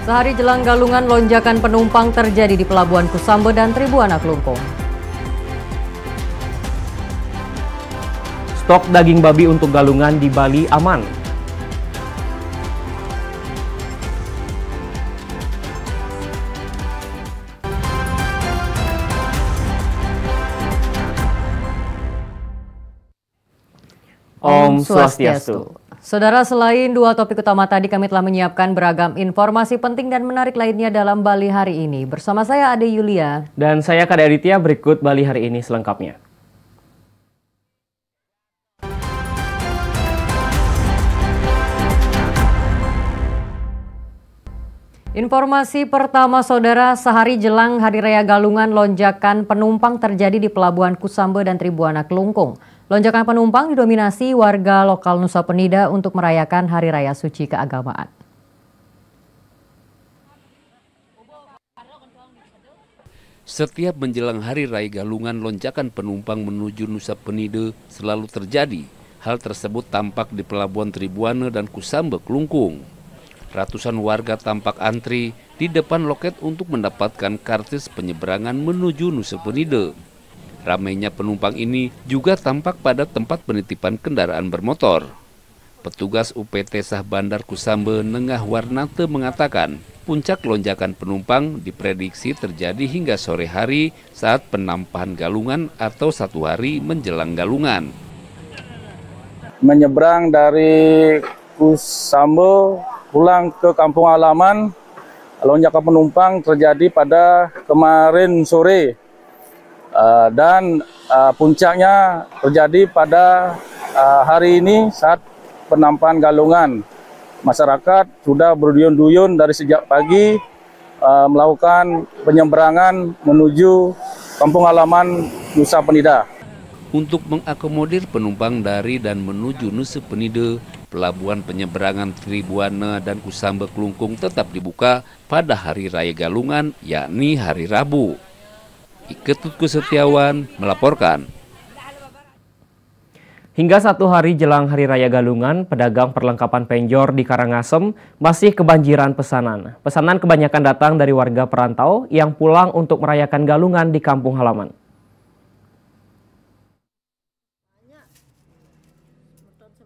Sehari jelang Galungan, lonjakan penumpang terjadi di Pelabuhan Kusambe dan Tribuana Kelungkung. Stok daging babi untuk Galungan di Bali aman. Om Swastiastu. Saudara, selain dua topik utama tadi, kami telah menyiapkan beragam informasi penting dan menarik lainnya dalam Bali hari ini. Bersama saya Ade Yulia. Dan saya Kade Aditya, berikut Bali hari ini selengkapnya. Informasi pertama, saudara, sehari jelang Hari Raya Galungan, lonjakan penumpang terjadi di Pelabuhan Kusambe dan Tribuana Kelungkung. Lonjakan penumpang didominasi warga lokal Nusa Penida untuk merayakan Hari Raya Suci Keagamaan. Setiap menjelang Hari Raya Galungan, lonjakan penumpang menuju Nusa Penida selalu terjadi. Hal tersebut tampak di Pelabuhan Tribuana dan Kusambe Kelungkung. Ratusan warga tampak antri di depan loket untuk mendapatkan kartis penyeberangan menuju Nusa Penida. Ramainya penumpang ini juga tampak pada tempat penitipan kendaraan bermotor. Petugas UPT Sah Bandar Kusambe Nengah Warnate mengatakan, puncak lonjakan penumpang diprediksi terjadi hingga sore hari saat penampahan Galungan atau satu hari menjelang Galungan. Menyeberang dari Kusambe pulang ke kampung halaman, lonjakan penumpang terjadi pada kemarin sore. Dan puncaknya terjadi pada hari ini saat penampahan Galungan. Masyarakat sudah berduyun-duyun dari sejak pagi melakukan penyeberangan menuju kampung halaman Nusa Penida. Untuk mengakomodir penumpang dari dan menuju Nusa Penida, pelabuhan penyeberangan Tribuana dan Kusambe Kelungkung tetap dibuka pada Hari Raya Galungan, yakni hari Rabu. Ketut Setiawan melaporkan. Hingga satu hari jelang Hari Raya Galungan, pedagang perlengkapan penjor di Karangasem masih kebanjiran pesanan. Pesanan kebanyakan datang dari warga perantau yang pulang untuk merayakan Galungan di kampung halaman.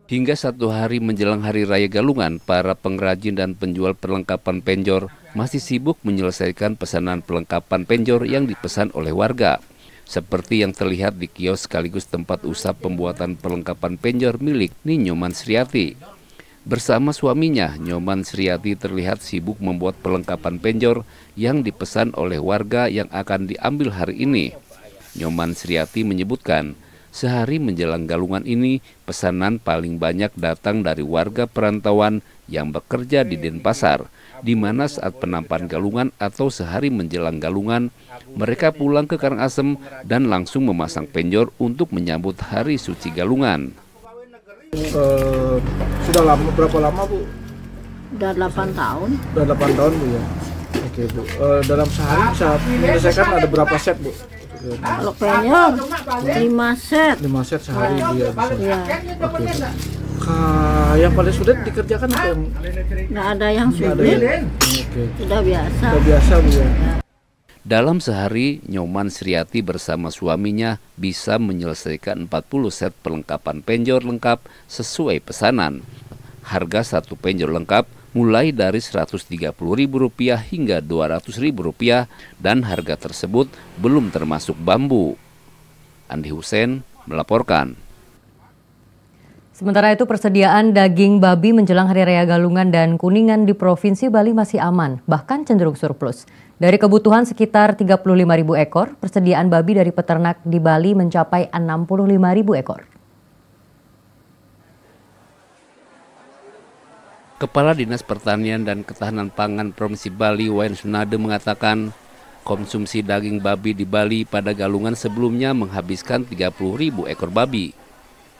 Hingga satu hari menjelang Hari Raya Galungan, para pengrajin dan penjual perlengkapan penjor masih sibuk menyelesaikan pesanan perlengkapan penjor yang dipesan oleh warga. Seperti yang terlihat di kios sekaligus tempat usaha pembuatan perlengkapan penjor milik Ninyoman Sriati. Bersama suaminya, Nyoman Sriati terlihat sibuk membuat perlengkapan penjor yang dipesan oleh warga yang akan diambil hari ini. Nyoman Sriati menyebutkan, sehari menjelang Galungan ini, pesanan paling banyak datang dari warga perantauan yang bekerja di Denpasar, di mana saat penampahan Galungan atau sehari menjelang Galungan, mereka pulang ke Karangasem dan langsung memasang penjor untuk menyambut Hari Suci Galungan. Sudah lama, berapa lama Bu? Udah 8 tahun. Udah 8 tahun Bu ya? Oke Bu, dalam sehari bisa menyelesaikan ada berapa set Bu? Kalau penjor 5 set. 5 set sehari Bu ya? Bisa. Ya. Oke Bu. Yang paling sulit dikerjakan apa yang? Nggak ada yang sulit. Oke. Sudah biasa. Sudah biasa Bu ya? Dalam sehari, Nyoman Sriati bersama suaminya bisa menyelesaikan 40 set perlengkapan penjor lengkap sesuai pesanan. Harga satu penjor lengkap mulai dari Rp130.000 hingga Rp200.000 dan harga tersebut belum termasuk bambu. Andi Hussein melaporkan. Sementara itu persediaan daging babi menjelang Hari Raya Galungan dan Kuningan di Provinsi Bali masih aman, bahkan cenderung surplus. Dari kebutuhan sekitar 35.000 ekor, persediaan babi dari peternak di Bali mencapai 65.000 ekor. Kepala Dinas Pertanian dan Ketahanan Pangan Provinsi Bali, Wayan Sunade mengatakan, konsumsi daging babi di Bali pada Galungan sebelumnya menghabiskan 30.000 ekor babi.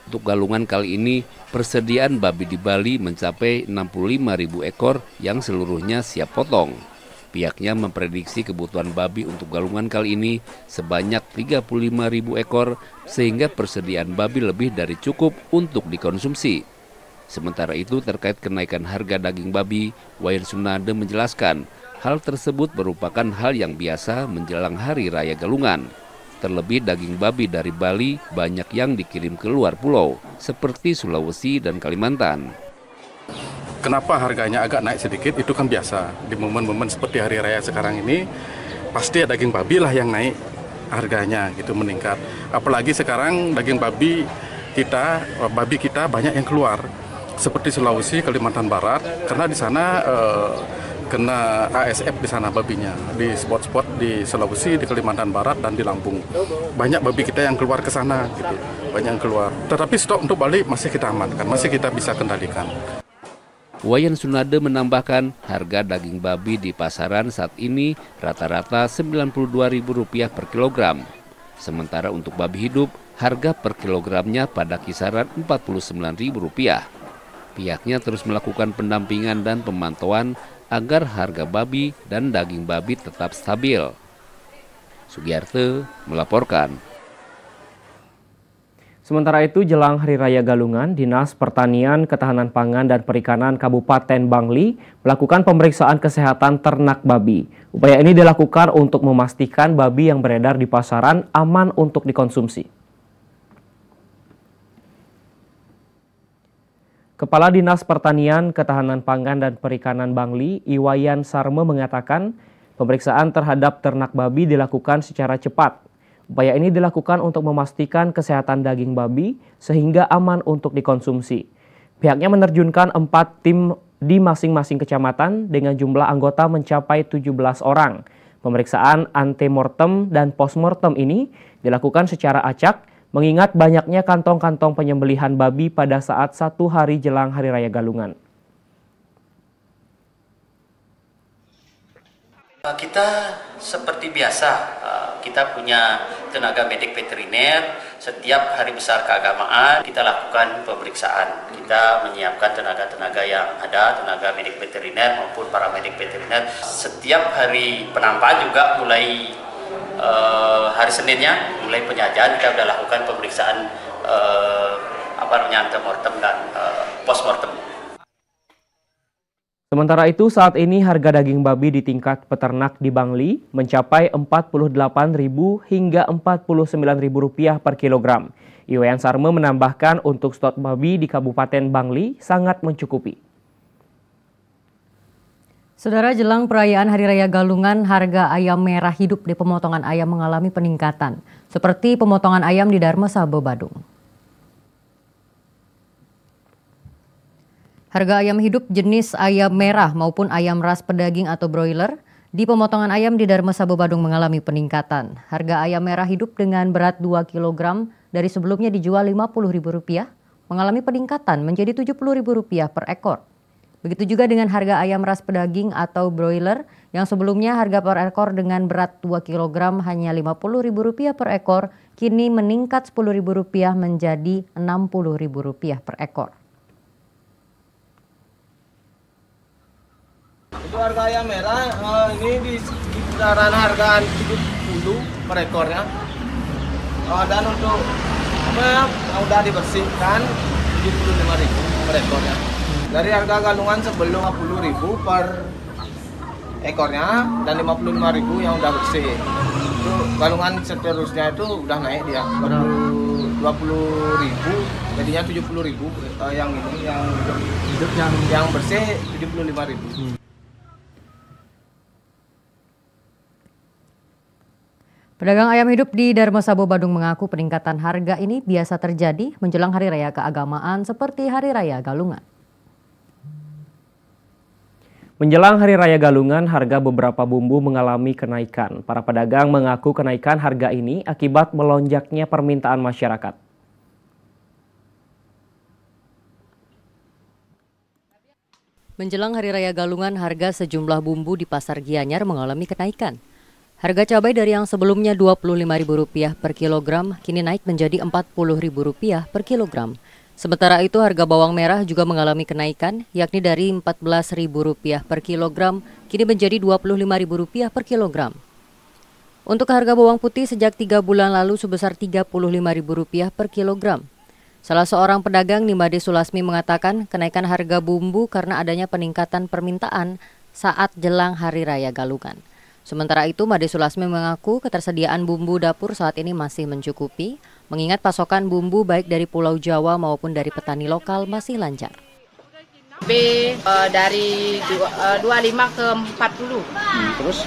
Untuk Galungan kali ini, persediaan babi di Bali mencapai 65.000 ekor yang seluruhnya siap potong. Pihaknya memprediksi kebutuhan babi untuk Galungan kali ini sebanyak 35.000 ekor, sehingga persediaan babi lebih dari cukup untuk dikonsumsi. Sementara itu, terkait kenaikan harga daging babi, Wayan Sunade menjelaskan, hal tersebut merupakan hal yang biasa menjelang Hari Raya Galungan. Terlebih daging babi dari Bali banyak yang dikirim ke luar pulau, seperti Sulawesi dan Kalimantan. Kenapa harganya agak naik sedikit, itu kan biasa. Di momen-momen seperti Hari Raya sekarang ini, pasti daging babi lah yang naik harganya, gitu meningkat. Apalagi sekarang daging babi kita banyak yang keluar. Seperti Sulawesi, Kalimantan Barat, karena di sana kena ASF di sana babinya, di spot-spot di Sulawesi, di Kalimantan Barat, dan di Lampung. Banyak babi kita yang keluar ke sana, gitu. Banyak yang keluar. Tetapi stok untuk Bali masih kita amankan, masih kita bisa kendalikan. Wayan Sunade menambahkan, harga daging babi di pasaran saat ini rata-rata Rp92.000 per kilogram. Sementara untuk babi hidup, harga per kilogramnya pada kisaran Rp49.000. Pihaknya terus melakukan pendampingan dan pemantauan agar harga babi dan daging babi tetap stabil. Sugiyarte melaporkan. Sementara itu, jelang Hari Raya Galungan, Dinas Pertanian, Ketahanan Pangan, dan Perikanan Kabupaten Bangli melakukan pemeriksaan kesehatan ternak babi. Upaya ini dilakukan untuk memastikan babi yang beredar di pasaran aman untuk dikonsumsi. Kepala Dinas Pertanian, Ketahanan Pangan, dan Perikanan Bangli, Iwayan Sarme mengatakan, pemeriksaan terhadap ternak babi dilakukan secara cepat. Upaya ini dilakukan untuk memastikan kesehatan daging babi sehingga aman untuk dikonsumsi. Pihaknya menerjunkan 4 tim di masing-masing kecamatan dengan jumlah anggota mencapai 17 orang. Pemeriksaan antemortem dan postmortem ini dilakukan secara acak, mengingat banyaknya kantong-kantong penyembelihan babi pada saat 1 hari jelang Hari Raya Galungan. Kita seperti biasa, kita punya tenaga medik veteriner. Setiap hari besar keagamaan kita lakukan pemeriksaan. Kita menyiapkan tenaga-tenaga yang ada, tenaga medik veteriner maupun paramedik veteriner. Setiap hari penampak juga mulai hari Seninnya, mulai penyajian kita sudah lakukan pemeriksaan antemortem dan postmortem. Sementara itu, saat ini harga daging babi di tingkat peternak di Bangli mencapai Rp48.000 hingga Rp49.000 per kilogram. Iwayan Sarme menambahkan untuk stok babi di Kabupaten Bangli sangat mencukupi. Saudara, jelang perayaan Hari Raya Galungan, harga ayam merah hidup di pemotongan ayam mengalami peningkatan, seperti pemotongan ayam di Dharma Sabo, Badung. Harga ayam hidup jenis ayam merah maupun ayam ras pedaging atau broiler di pemotongan ayam di Dharma Sabo, Badung mengalami peningkatan. Harga ayam merah hidup dengan berat 2 kg dari sebelumnya dijual Rp50.000 mengalami peningkatan menjadi Rp70.000 per ekor. Begitu juga dengan harga ayam ras pedaging atau broiler yang sebelumnya harga per ekor dengan berat 2 kg hanya Rp50.000 per ekor, kini meningkat Rp10.000 menjadi Rp60.000 per ekor. Untuk harga ayam merah ini di kisaran harga 70 per ekornya. Dan untuk yang udah dibersihkan 75.000 per ekornya. Dari harga galungan sebelum 50.000 per ekornya dan 55.000 yang udah bersih. Itu galungan seterusnya itu udah naik dia 20.000 jadinya 70.000 yang ini yang bersih 75.000. Pedagang ayam hidup di Darmasabo, Bandung mengaku peningkatan harga ini biasa terjadi menjelang Hari Raya keagamaan seperti Hari Raya Galungan. Menjelang Hari Raya Galungan, harga beberapa bumbu mengalami kenaikan. Para pedagang mengaku kenaikan harga ini akibat melonjaknya permintaan masyarakat. Menjelang Hari Raya Galungan, harga sejumlah bumbu di Pasar Gianyar mengalami kenaikan. Harga cabai dari yang sebelumnya Rp25.000 per kilogram kini naik menjadi Rp40.000 per kilogram. Sementara itu harga bawang merah juga mengalami kenaikan, yakni dari Rp14.000 per kilogram kini menjadi Rp25.000 per kilogram. Untuk harga bawang putih sejak 3 bulan lalu sebesar Rp35.000 per kilogram. Salah seorang pedagang Nimade Sulasmi mengatakan kenaikan harga bumbu karena adanya peningkatan permintaan saat jelang Hari Raya Galungan. Sementara itu, Made Sulasmi mengaku ketersediaan bumbu dapur saat ini masih mencukupi, mengingat pasokan bumbu baik dari Pulau Jawa maupun dari petani lokal masih lancar. Dari 25 ke 40. Terus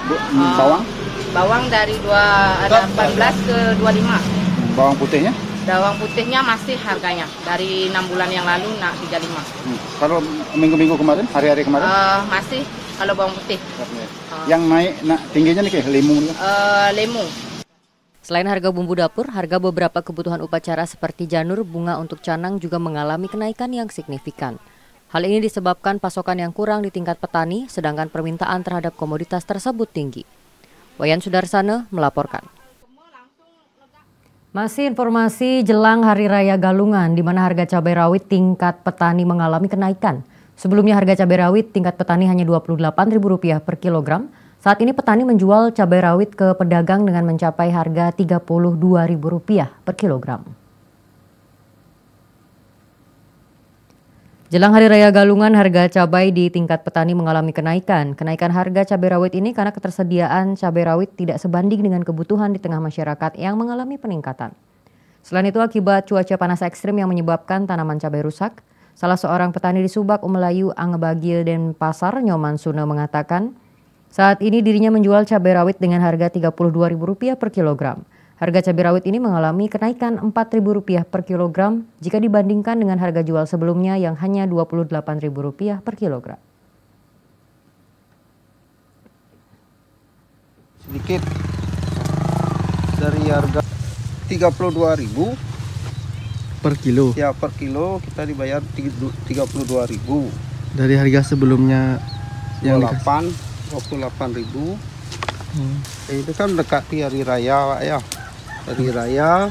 bawang? Bawang dari 18 ke 25. Bawang putihnya? Bawang putihnya masih harganya dari 6 bulan yang lalu 35. Kalau minggu-minggu kemarin, hari-hari kemarin? Masih kalau bawang putih. Yang naik tingginya nih kayak limu. Limu. Selain harga bumbu dapur, harga beberapa kebutuhan upacara seperti janur, bunga untuk canang juga mengalami kenaikan yang signifikan. Hal ini disebabkan pasokan yang kurang di tingkat petani, sedangkan permintaan terhadap komoditas tersebut tinggi. Wayan Sudarsana melaporkan. Masih informasi jelang Hari Raya Galungan, di mana harga cabai rawit tingkat petani mengalami kenaikan. Sebelumnya harga cabai rawit tingkat petani hanya Rp28.000 per kilogram. Saat ini petani menjual cabai rawit ke pedagang dengan mencapai harga Rp32.000 per kilogram. Jelang Hari Raya Galungan, harga cabai di tingkat petani mengalami kenaikan. Kenaikan harga cabai rawit ini karena ketersediaan cabai rawit tidak sebanding dengan kebutuhan di tengah masyarakat yang mengalami peningkatan. Selain itu, akibat cuaca panas ekstrim yang menyebabkan tanaman cabai rusak, salah seorang petani di Subak, Melayu, Angebagil, dan Pasar, Nyoman Suna mengatakan, saat ini dirinya menjual cabai rawit dengan harga Rp32.000 per kilogram. Harga cabai rawit ini mengalami kenaikan Rp4.000 per kilogram jika dibandingkan dengan harga jual sebelumnya yang hanya Rp28.000 per kilogram. Sedikit dari harga Rp32.000 per kilo. Ya, per kilo kita dibayar Rp32.000. Dari harga sebelumnya yang 28.000. Itu kan mendekati hari raya, Pak, ya. Hari raya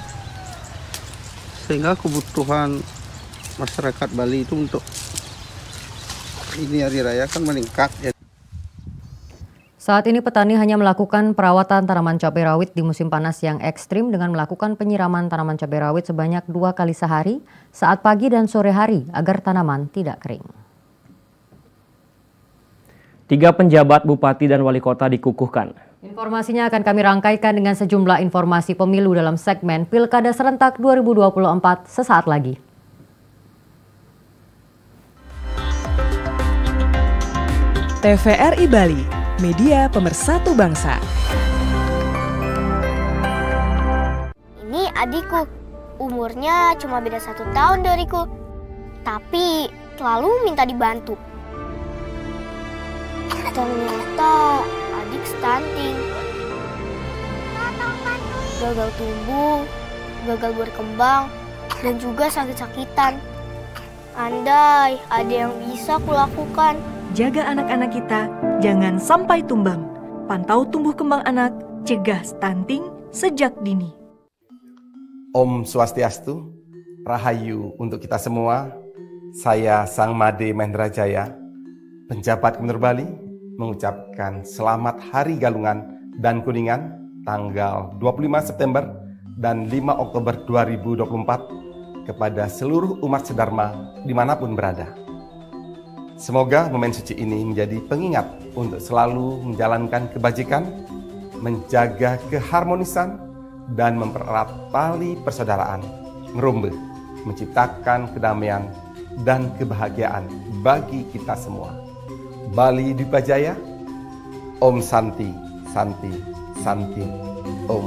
sehingga kebutuhan masyarakat Bali itu untuk ini hari raya kan meningkat ya. Saat ini petani hanya melakukan perawatan tanaman cabai rawit di musim panas yang ekstrim dengan melakukan penyiraman tanaman cabai rawit sebanyak 2 kali sehari saat pagi dan sore hari agar tanaman tidak kering. 3 penjabat bupati dan wali kota dikukuhkan. Informasinya akan kami rangkaikan dengan sejumlah informasi pemilu dalam segmen Pilkada Serentak 2024 sesaat lagi. TVRI Bali, media pemersatu bangsa. Ini adikku, umurnya cuma beda 1 tahun dariku, tapi selalu minta dibantu. Ternyata adik stunting, gagal tumbuh, gagal berkembang, dan juga sakit-sakitan. Andai ada yang bisa kulakukan. Jaga anak-anak kita, jangan sampai tumbang. Pantau tumbuh kembang anak, cegah stunting sejak dini. Om Swastiastu, Rahayu untuk kita semua. Saya Sang Made Mahendrajaya, penjabat Gubernur Bali, mengucapkan selamat Hari Galungan dan Kuningan tanggal 25 September dan 5 Oktober 2024 kepada seluruh umat sedharma dimanapun berada. Semoga momen suci ini menjadi pengingat untuk selalu menjalankan kebajikan, menjaga keharmonisan, dan mempererat tali persaudaraan, ngerumbe, menciptakan kedamaian dan kebahagiaan bagi kita semua. Bali Dwipa Jaya, Om Santi, Santi, Santi, Om.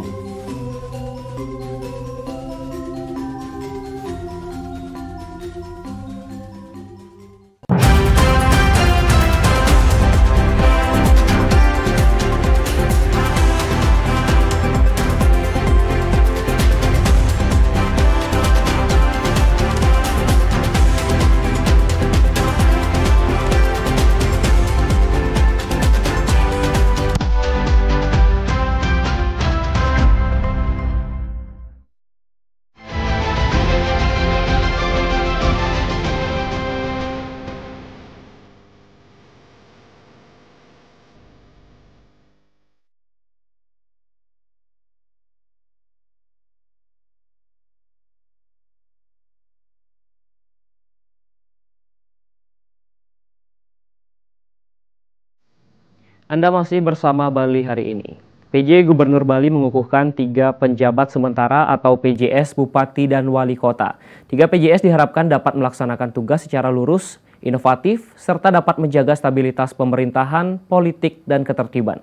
Anda masih bersama Bali hari ini. PJ Gubernur Bali mengukuhkan 3 penjabat sementara atau PJS Bupati dan Wali Kota. 3 PJS diharapkan dapat melaksanakan tugas secara lurus, inovatif, serta dapat menjaga stabilitas pemerintahan, politik, dan ketertiban.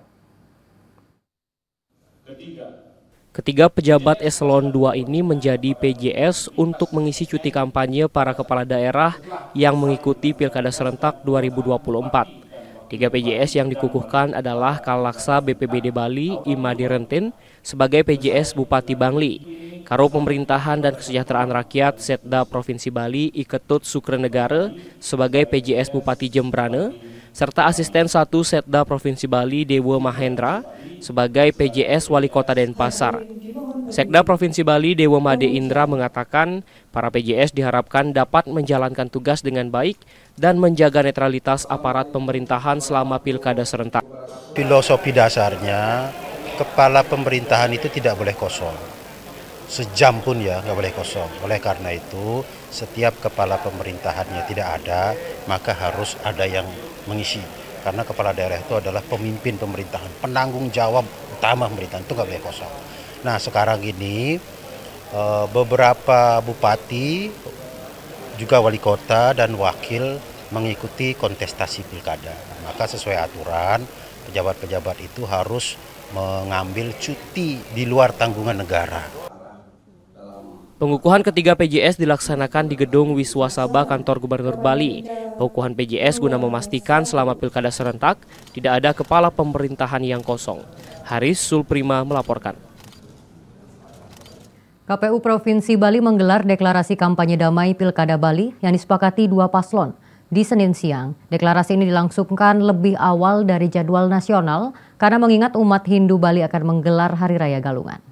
Ketiga pejabat eselon 2 ini menjadi PJS untuk mengisi cuti kampanye para kepala daerah yang mengikuti Pilkada Serentak 2024. 3 PJS yang dikukuhkan adalah Kalaksa BPBD Bali, Imadi Rentin, sebagai PJS Bupati Bangli, Karo Pemerintahan dan Kesejahteraan Rakyat Setda Provinsi Bali, Iketut Sukrenegara, sebagai PJS Bupati Jembrane, serta Asisten 1 Setda Provinsi Bali, Dewa Mahendra, sebagai PJS Wali Kota Denpasar. Sekda Provinsi Bali, Dewa Made Indra, mengatakan para PJS diharapkan dapat menjalankan tugas dengan baik dan menjaga netralitas aparat pemerintahan selama Pilkada Serentak. Filosofi dasarnya, kepala pemerintahan itu tidak boleh kosong. Sejam pun ya nggak boleh kosong. Oleh karena itu, setiap kepala pemerintahannya tidak ada, maka harus ada yang mengisi. Karena kepala daerah itu adalah pemimpin pemerintahan, penanggung jawab utama pemerintahan, itu nggak boleh kosong. Nah sekarang ini beberapa bupati, juga wali kota dan wakil mengikuti kontestasi pilkada. Maka sesuai aturan, pejabat-pejabat itu harus mengambil cuti di luar tanggungan negara. Pengukuhan ketiga PJS dilaksanakan di Gedung Wiswasabha Kantor Gubernur Bali. Pengukuhan PJS guna memastikan selama Pilkada Serentak tidak ada kepala pemerintahan yang kosong. Haris Sulprima melaporkan. KPU Provinsi Bali menggelar deklarasi kampanye damai Pilkada Bali yang disepakati 2 paslon. Di Senin siang, deklarasi ini dilangsungkan lebih awal dari jadwal nasional karena mengingat umat Hindu Bali akan menggelar Hari Raya Galungan.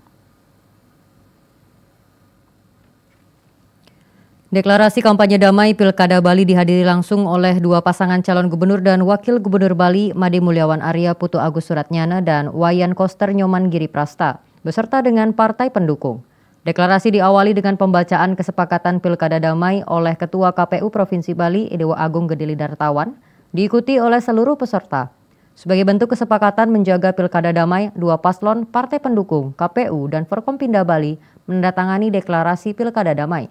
Deklarasi kampanye damai Pilkada Bali dihadiri langsung oleh 2 pasangan calon gubernur dan wakil gubernur Bali, Made Mulyawan Arya Putu Agus Suratnyana dan Wayan Koster Nyoman Giri Prasta, beserta dengan partai pendukung. Deklarasi diawali dengan pembacaan kesepakatan Pilkada Damai oleh Ketua KPU Provinsi Bali, Dewa Agung Gedeli Dartawan, diikuti oleh seluruh peserta. Sebagai bentuk kesepakatan menjaga Pilkada Damai, 2 paslon, partai pendukung, KPU, dan Forkompinda Bali menandatangani deklarasi Pilkada Damai.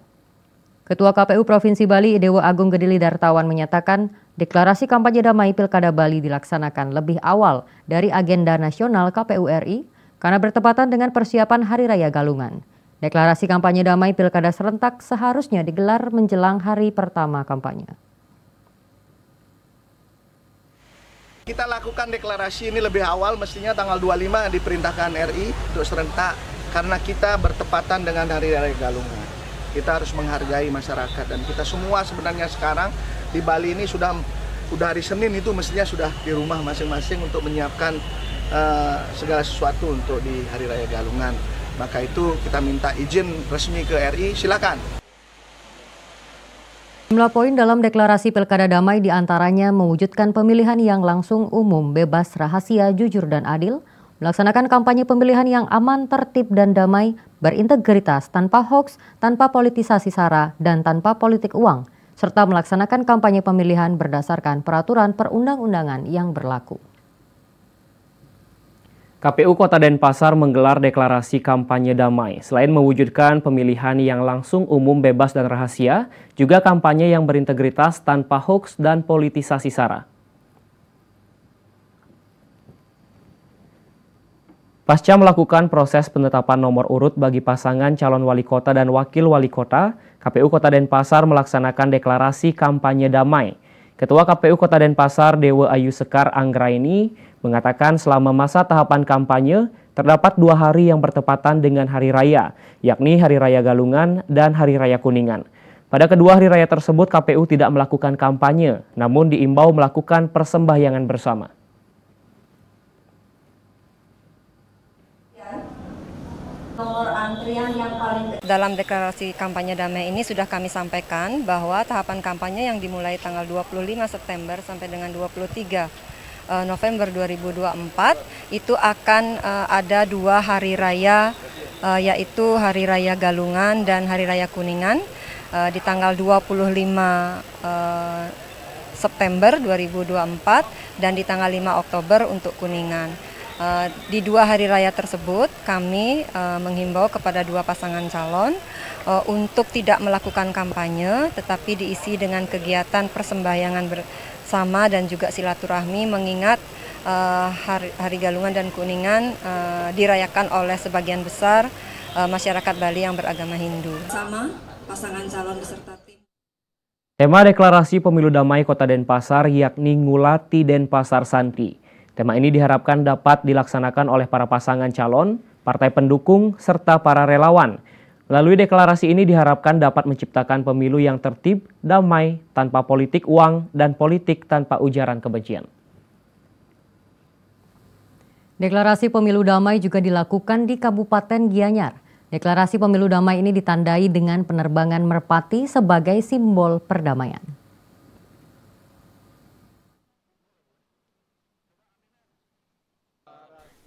Ketua KPU Provinsi Bali, Dewa Agung Gedeli Dartawan, menyatakan deklarasi kampanye damai Pilkada Bali dilaksanakan lebih awal dari agenda nasional KPU RI karena bertepatan dengan persiapan Hari Raya Galungan. Deklarasi kampanye damai Pilkada Serentak seharusnya digelar menjelang hari pertama kampanye. Kita lakukan deklarasi ini lebih awal, mestinya tanggal 25 diperintahkan RI untuk serentak karena kita bertepatan dengan Hari Raya Galungan. Kita harus menghargai masyarakat dan kita semua sebenarnya sekarang di Bali ini sudah hari Senin itu mestinya sudah di rumah masing-masing untuk menyiapkan segala sesuatu untuk di Hari Raya Galungan. Maka itu kita minta izin resmi ke RI, silakan. Jumlah poin dalam deklarasi Pilkada Damai diantaranya mewujudkan pemilihan yang langsung, umum, bebas, rahasia, jujur, dan adil, melaksanakan kampanye pemilihan yang aman, tertib, dan damai, berintegritas, tanpa hoaks, tanpa politisasi sara, dan tanpa politik uang, serta melaksanakan kampanye pemilihan berdasarkan peraturan perundang-undangan yang berlaku. KPU Kota Denpasar menggelar deklarasi kampanye damai. Selain mewujudkan pemilihan yang langsung, umum, bebas, dan rahasia, juga kampanye yang berintegritas tanpa hoaks dan politisasi sara. Pasca melakukan proses penetapan nomor urut bagi pasangan calon wali kota dan wakil wali kota, KPU Kota Denpasar melaksanakan deklarasi kampanye damai. Ketua KPU Kota Denpasar, Dewa Ayu Sekar Anggraini, mengatakan selama masa tahapan kampanye terdapat 2 hari yang bertepatan dengan hari raya, yakni Hari Raya Galungan dan Hari Raya Kuningan. Pada kedua hari raya tersebut KPU tidak melakukan kampanye, namun diimbau melakukan persembahyangan bersama. Nomor antrian yang paling dalam deklarasi kampanye damai ini sudah kami sampaikan bahwa tahapan kampanye yang dimulai tanggal 25 September sampai dengan 23 November 2024 itu akan ada 2 hari raya, yaitu Hari Raya Galungan dan Hari Raya Kuningan di tanggal 25 September 2024 dan di tanggal 5 Oktober untuk Kuningan. Di 2 hari raya tersebut kami menghimbau kepada 2 pasangan calon untuk tidak melakukan kampanye tetapi diisi dengan kegiatan persembahyangan bersama dan juga silaturahmi mengingat Hari Galungan dan Kuningan dirayakan oleh sebagian besar masyarakat Bali yang beragama Hindu. Sama pasangan calon beserta tim. Tema deklarasi pemilu damai Kota Denpasar yakni Ngulati Denpasar Santi. Tema ini diharapkan dapat dilaksanakan oleh para pasangan calon, partai pendukung, serta para relawan. Melalui deklarasi ini diharapkan dapat menciptakan pemilu yang tertib, damai, tanpa politik uang, dan politik tanpa ujaran kebencian. Deklarasi pemilu damai juga dilakukan di Kabupaten Gianyar. Deklarasi pemilu damai ini ditandai dengan penerbangan merpati sebagai simbol perdamaian.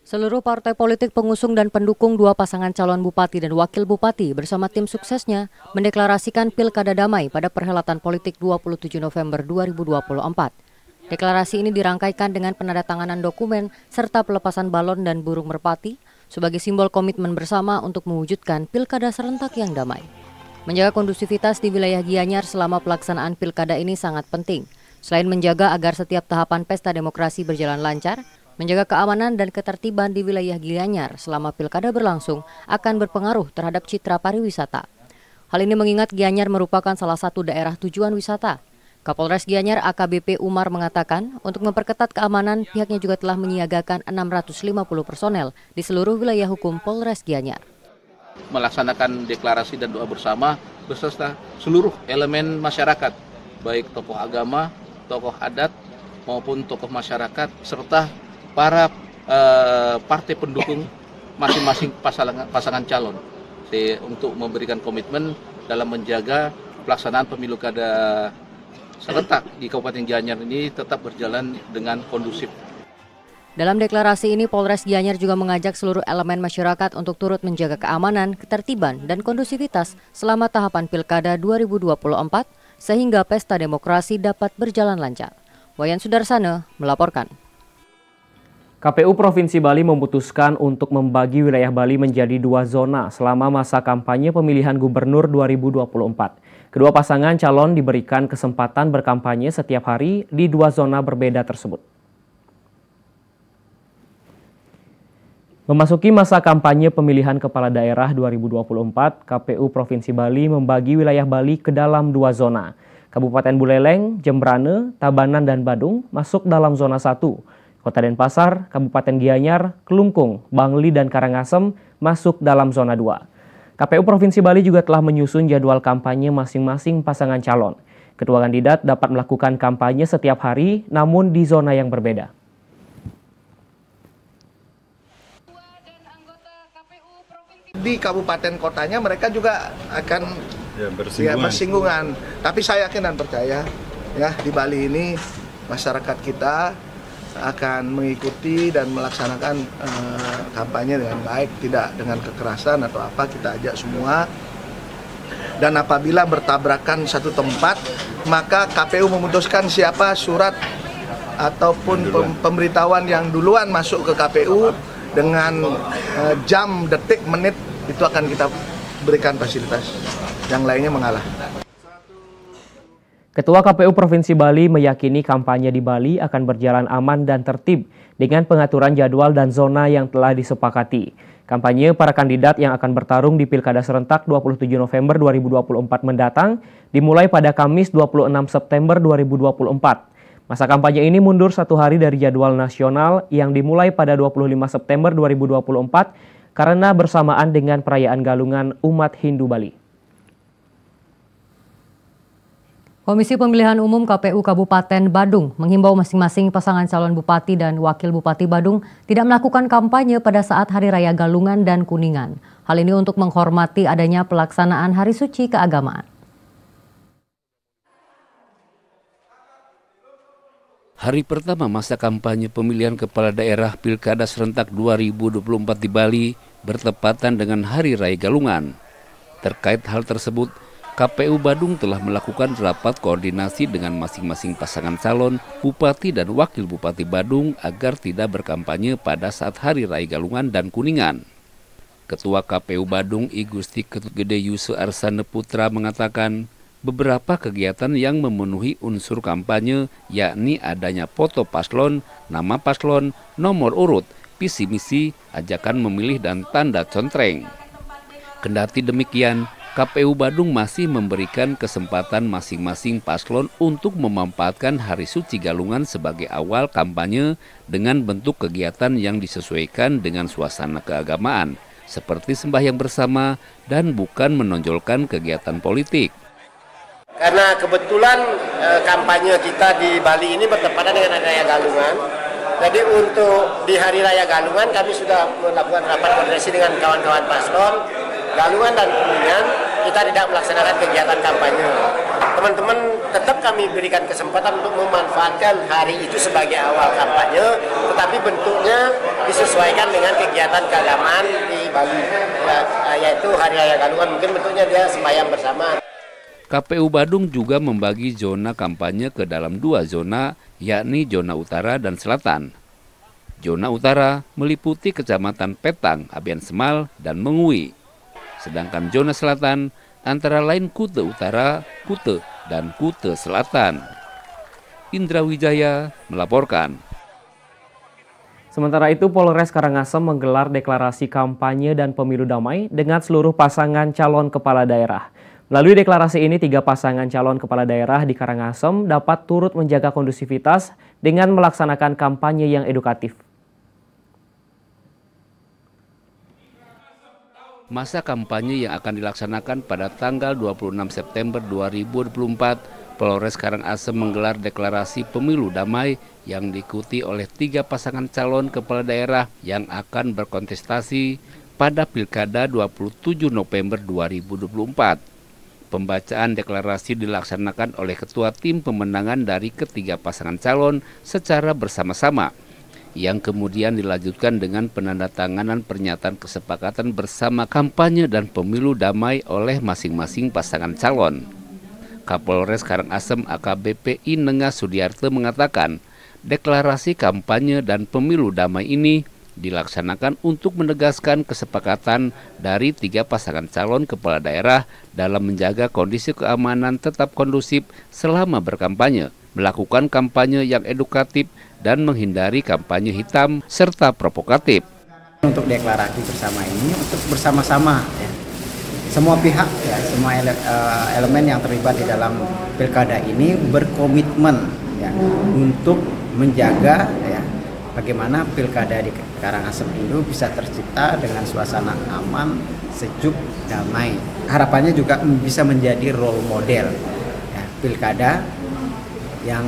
Seluruh partai politik pengusung dan pendukung 2 pasangan calon bupati dan wakil bupati bersama tim suksesnya mendeklarasikan Pilkada Damai pada perhelatan politik 27 November 2024. Deklarasi ini dirangkaikan dengan penandatanganan dokumen serta pelepasan balon dan burung merpati sebagai simbol komitmen bersama untuk mewujudkan Pilkada serentak yang damai. Menjaga kondusivitas di wilayah Gianyar selama pelaksanaan Pilkada ini sangat penting. Selain menjaga agar setiap tahapan pesta demokrasi berjalan lancar, menjaga keamanan dan ketertiban di wilayah Gianyar selama Pilkada berlangsung akan berpengaruh terhadap citra pariwisata. Hal ini mengingat Gianyar merupakan salah satu daerah tujuan wisata. Kapolres Gianyar AKBP Umar mengatakan untuk memperketat keamanan pihaknya juga telah menyiagakan 650 personel di seluruh wilayah hukum Polres Gianyar. Melaksanakan deklarasi dan doa bersama beserta seluruh elemen masyarakat, baik tokoh agama, tokoh adat maupun tokoh masyarakat serta para partai pendukung masing-masing pasangan calon untuk memberikan komitmen dalam menjaga pelaksanaan pemilu kada serentak di Kabupaten Gianyar ini tetap berjalan dengan kondusif. Dalam deklarasi ini, Polres Gianyar juga mengajak seluruh elemen masyarakat untuk turut menjaga keamanan, ketertiban, dan kondusivitas selama tahapan Pilkada 2024 sehingga pesta demokrasi dapat berjalan lancar. Wayan Sudarsana melaporkan. KPU Provinsi Bali memutuskan untuk membagi wilayah Bali menjadi 2 zona selama masa kampanye pemilihan gubernur 2024. Kedua pasangan calon diberikan kesempatan berkampanye setiap hari di 2 zona berbeda tersebut. Memasuki masa kampanye pemilihan kepala daerah 2024, KPU Provinsi Bali membagi wilayah Bali ke dalam 2 zona. Kabupaten Buleleng, Jembrane, Tabanan, dan Badung masuk dalam zona 1. Kota Denpasar, Kabupaten Gianyar, Kelungkung, Bangli, dan Karangasem masuk dalam zona 2. KPU Provinsi Bali juga telah menyusun jadwal kampanye masing-masing pasangan calon. Kedua kandidat dapat melakukan kampanye setiap hari, namun di zona yang berbeda. Di kabupaten kotanya mereka juga akan bersinggungan. Tapi saya yakin dan percaya ya di Bali ini masyarakat kita akan mengikuti dan melaksanakan kampanye dengan baik, tidak dengan kekerasan atau apa, kita ajak semua. Dan apabila bertabrakan satu tempat, maka KPU memutuskan siapa surat ataupun pemberitahuan yang duluan masuk ke KPU dengan jam, detik, menit, itu akan kita berikan fasilitas. Yang lainnya mengalah. Ketua KPU Provinsi Bali meyakini kampanye di Bali akan berjalan aman dan tertib dengan pengaturan jadwal dan zona yang telah disepakati. Kampanye para kandidat yang akan bertarung di Pilkada serentak 27 November 2024 mendatang dimulai pada Kamis 26 September 2024. Masa kampanye ini mundur 1 hari dari jadwal nasional yang dimulai pada 25 September 2024 karena bersamaan dengan perayaan Galungan umat Hindu Bali. Komisi Pemilihan Umum KPU Kabupaten Badung menghimbau masing-masing pasangan calon bupati dan wakil bupati Badung tidak melakukan kampanye pada saat Hari Raya Galungan dan Kuningan. Hal ini untuk menghormati adanya pelaksanaan Hari Suci Keagamaan. Hari pertama masa kampanye pemilihan kepala daerah Pilkada serentak 2024 di Bali bertepatan dengan Hari Raya Galungan. Terkait hal tersebut, KPU Badung telah melakukan rapat koordinasi dengan masing-masing pasangan calon Bupati dan Wakil Bupati Badung agar tidak berkampanye pada saat Hari Raya Galungan dan Kuningan. Ketua KPU Badung I Gusti Ketut Gede Yusuf Arsana Putra mengatakan beberapa kegiatan yang memenuhi unsur kampanye yakni adanya foto paslon, nama paslon, nomor urut, visi misi, ajakan memilih dan tanda contreng. Kendati demikian, KPU Badung masih memberikan kesempatan masing-masing paslon untuk memanfaatkan Hari Suci Galungan sebagai awal kampanye dengan bentuk kegiatan yang disesuaikan dengan suasana keagamaan, seperti sembahyang bersama dan bukan menonjolkan kegiatan politik. Karena kebetulan kampanye kita di Bali ini bertepatan dengan Hari Raya Galungan. Jadi untuk di Hari Raya Galungan kami sudah melakukan rapat koordinasi dengan kawan-kawan paslon. Galungan dan Kuningan kita tidak melaksanakan kegiatan kampanye. Teman-teman tetap kami berikan kesempatan untuk memanfaatkan hari itu sebagai awal kampanye, tetapi bentuknya disesuaikan dengan kegiatan keagamaan di Bali, yaitu Hari Raya Galungan. Mungkin bentuknya dia sembahyang bersama. KPU Badung juga membagi zona kampanye ke dalam 2 zona, yakni zona utara dan selatan. Zona utara meliputi Kecamatan Petang, Abian Semal, dan Mengui. Sedangkan zona selatan antara lain Kute Utara, Kute, dan Kute Selatan. Indra Wijaya melaporkan. Sementara itu, Polres Karangasem menggelar deklarasi kampanye dan pemilu damai dengan seluruh pasangan calon kepala daerah. Melalui deklarasi ini, 3 pasangan calon kepala daerah di Karangasem dapat turut menjaga kondusivitas dengan melaksanakan kampanye yang edukatif. Masa kampanye yang akan dilaksanakan pada tanggal 26 September 2024, Polres Karangasem menggelar deklarasi pemilu damai yang diikuti oleh 3 pasangan calon kepala daerah yang akan berkontestasi pada Pilkada 27 November 2024. Pembacaan deklarasi dilaksanakan oleh Ketua Tim Pemenangan dari ketiga pasangan calon secara bersama-sama, yang kemudian dilanjutkan dengan penandatanganan pernyataan kesepakatan bersama kampanye dan pemilu damai oleh masing-masing pasangan calon. Kapolres Karangasem AKBP I Nenga Sudiarte mengatakan, deklarasi kampanye dan pemilu damai ini dilaksanakan untuk menegaskan kesepakatan dari 3 pasangan calon kepala daerah dalam menjaga kondisi keamanan tetap kondusif selama berkampanye, melakukan kampanye yang edukatif, dan menghindari kampanye hitam serta provokatif. Untuk deklarasi bersama ini untuk bersama-sama ya. Semua pihak ya, semua elemen yang terlibat di dalam pilkada ini berkomitmen ya, untuk menjaga ya, bagaimana pilkada di Karangasem itu bisa tercipta dengan suasana aman, sejuk, damai. Harapannya juga bisa menjadi role model ya, pilkada yang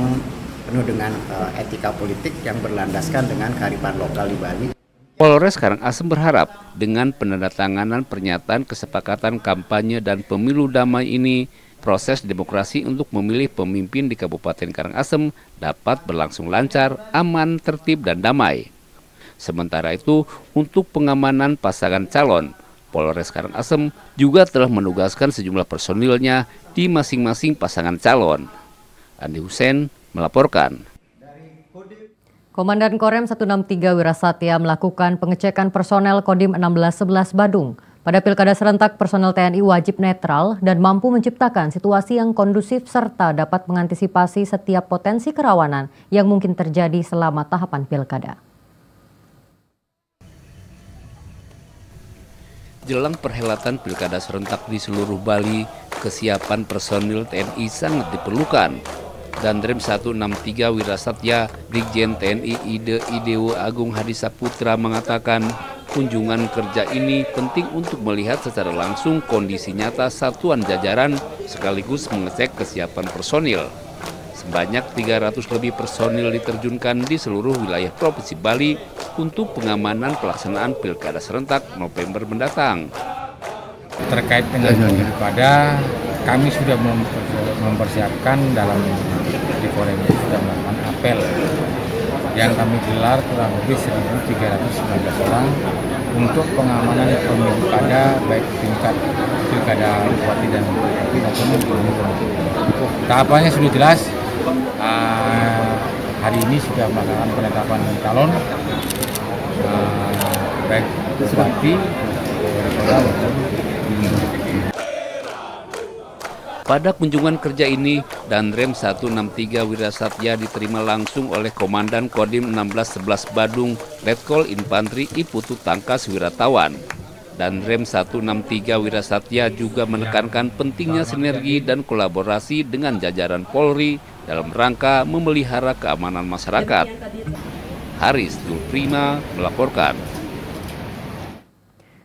penuh dengan etika politik yang berlandaskan dengan kearifan lokal di Bali. Polres Karangasem berharap dengan penandatanganan pernyataan kesepakatan kampanye dan pemilu damai ini, proses demokrasi untuk memilih pemimpin di Kabupaten Karangasem dapat berlangsung lancar, aman, tertib, dan damai. Sementara itu, untuk pengamanan pasangan calon, Polres Karangasem juga telah menugaskan sejumlah personilnya di masing-masing pasangan calon. Andi Hussein melaporkan. Komandan Korem 163 Wirasatya melakukan pengecekan personel Kodim 1611 Badung. Pada pilkada serentak, personel TNI wajib netral dan mampu menciptakan situasi yang kondusif serta dapat mengantisipasi setiap potensi kerawanan yang mungkin terjadi selama tahapan pilkada. Jelang perhelatan pilkada serentak di seluruh Bali, kesiapan personil TNI sangat diperlukan. Dandrem 163 Wirasatya Brigjen TNI Ide Idewo Agung Hadi Saputra mengatakan kunjungan kerja ini penting untuk melihat secara langsung kondisi nyata satuan jajaran sekaligus mengecek kesiapan personil. Sebanyak 300 lebih personil diterjunkan di seluruh wilayah Provinsi Bali untuk pengamanan pelaksanaan pilkada serentak November mendatang. Terkait dengan pilkada, kami sudah mempersiapkan dalam di Korem sudah melakukan apel yang kami gelar kurang lebih 1.319 orang untuk pengamanan pemilu kada baik tingkat pilkada bupati dan bupati maupun pemilu. Tahapannya sudah jelas. Hari ini sudah melakukan penetapan calon baik bupati, Pada kunjungan kerja ini, Danrem 163 Wirasatya diterima langsung oleh Komandan Kodim 1611 Badung, Letkol Infantri Iputu Tangkas Wiratawan. Danrem 163 Wirasatya juga menekankan pentingnya sinergi dan kolaborasi dengan jajaran Polri dalam rangka memelihara keamanan masyarakat. Haris Dulprima melaporkan.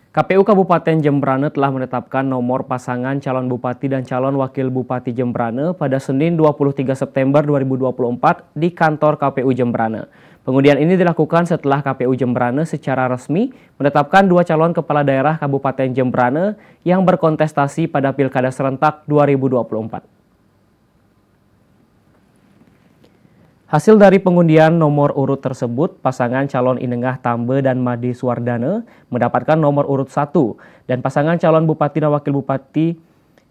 KPU Kabupaten Jembrane telah menetapkan nomor pasangan calon bupati dan calon wakil bupati Jembrane pada Senin 23 September 2024 di kantor KPU Jembrane. Pengundian ini dilakukan setelah KPU Jembrane secara resmi menetapkan 2 calon kepala daerah Kabupaten Jembrane yang berkontestasi pada Pilkada Serentak 2024. Hasil dari pengundian nomor urut tersebut, pasangan calon Inengah Tambe dan Made Suwardana mendapatkan nomor urut 1 dan pasangan calon bupati dan wakil bupati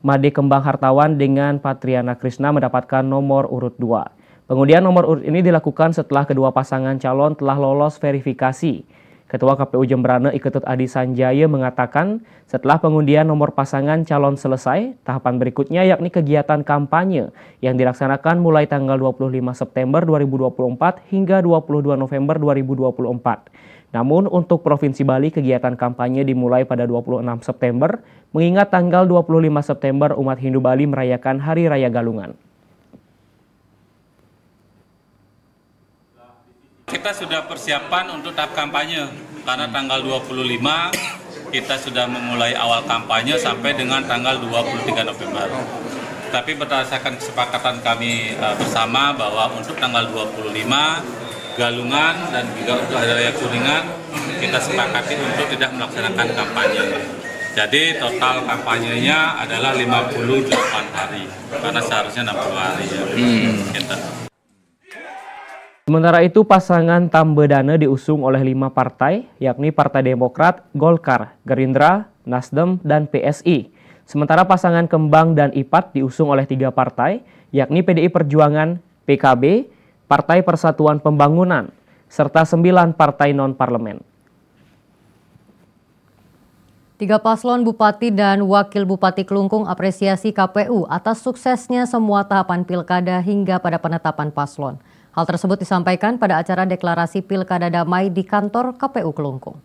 Made Kembang Hartawan dengan Patriana Krisna mendapatkan nomor urut 2. Pengundian nomor urut ini dilakukan setelah kedua pasangan calon telah lolos verifikasi. Ketua KPU Jembrane Iketut Adi Sanjaya mengatakan setelah pengundian nomor pasangan calon selesai, tahapan berikutnya yakni kegiatan kampanye yang dilaksanakan mulai tanggal 25 September 2024 hingga 22 November 2024. Namun untuk Provinsi Bali kegiatan kampanye dimulai pada 26 September mengingat tanggal 25 September umat Hindu Bali merayakan Hari Raya Galungan. Kita sudah persiapan untuk tahap kampanye karena tanggal 25 kita sudah memulai awal kampanye sampai dengan tanggal 23 November. Tapi berdasarkan kesepakatan kami bersama bahwa untuk tanggal 25 Galungan dan juga untuk Hari Raya Kuningan kita sepakati untuk tidak melaksanakan kampanye. Jadi total kampanyenya adalah 58 hari karena seharusnya 60 hari ya. Sementara itu pasangan Tambedana diusung oleh 5 partai, yakni Partai Demokrat, Golkar, Gerindra, Nasdem, dan PSI. Sementara pasangan Kembang dan IPAT diusung oleh 3 partai, yakni PDI Perjuangan, PKB, Partai Persatuan Pembangunan, serta 9 partai non-parlemen. 3 paslon Bupati dan Wakil Bupati Kelungkung apresiasi KPU atas suksesnya semua tahapan pilkada hingga pada penetapan paslon. Hal tersebut disampaikan pada acara deklarasi Pilkada Damai di kantor KPU Kelungkung.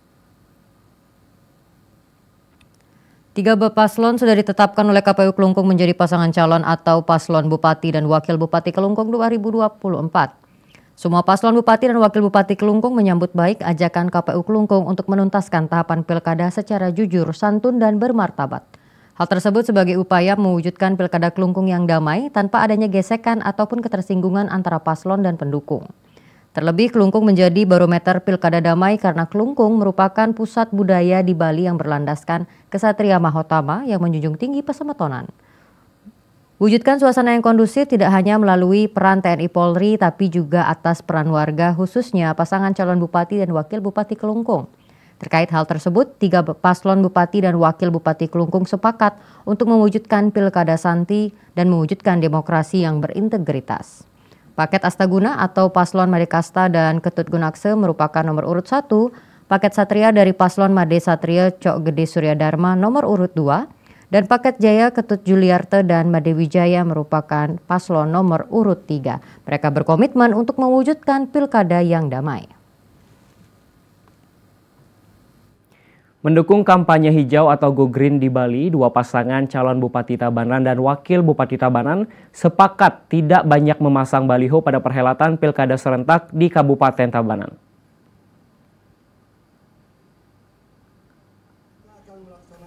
3 paslon sudah ditetapkan oleh KPU Kelungkung menjadi pasangan calon atau paslon Bupati dan Wakil Bupati Kelungkung 2024. Semua paslon Bupati dan Wakil Bupati Kelungkung menyambut baik ajakan KPU Kelungkung untuk menuntaskan tahapan pilkada secara jujur, santun, dan bermartabat. Hal tersebut sebagai upaya mewujudkan Pilkada Kelungkung yang damai tanpa adanya gesekan ataupun ketersinggungan antara paslon dan pendukung. Terlebih Kelungkung menjadi barometer Pilkada Damai karena Kelungkung merupakan pusat budaya di Bali yang berlandaskan kesatria mahotama yang menjunjung tinggi pesemetonan. Wujudkan suasana yang kondusif tidak hanya melalui peran TNI Polri tapi juga atas peran warga khususnya pasangan calon Bupati dan Wakil Bupati Kelungkung. Terkait hal tersebut, 3 paslon Bupati dan Wakil Bupati Kelungkung sepakat untuk mewujudkan Pilkada Santi dan mewujudkan demokrasi yang berintegritas. Paket Astaguna atau paslon Madekasta dan Ketut Gunakse merupakan nomor urut 1, paket Satria dari paslon Made Satria Cok Gede Surya Dharma nomor urut 2, dan paket Jaya Ketut Juliarte dan Made Wijaya merupakan paslon nomor urut 3. Mereka berkomitmen untuk mewujudkan Pilkada yang damai. Mendukung kampanye hijau atau Go Green di Bali, 2 pasangan calon Bupati Tabanan dan Wakil Bupati Tabanan sepakat tidak banyak memasang baliho pada perhelatan Pilkada Serentak di Kabupaten Tabanan.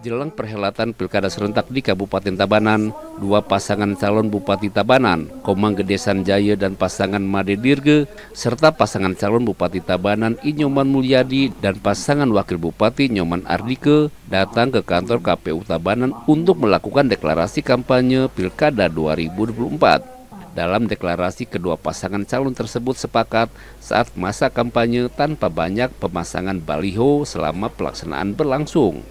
Jelang perhelatan Pilkada Serentak di Kabupaten Tabanan, 2 pasangan calon Bupati Tabanan, Komang Gede Sanjaya dan pasangan Made Dirge, serta pasangan calon Bupati Tabanan Inyoman Mulyadi dan pasangan Wakil Bupati Nyoman Ardike datang ke kantor KPU Tabanan untuk melakukan deklarasi kampanye Pilkada 2024. Dalam deklarasi, kedua pasangan calon tersebut sepakat saat masa kampanye tanpa banyak pemasangan baliho selama pelaksanaan berlangsung.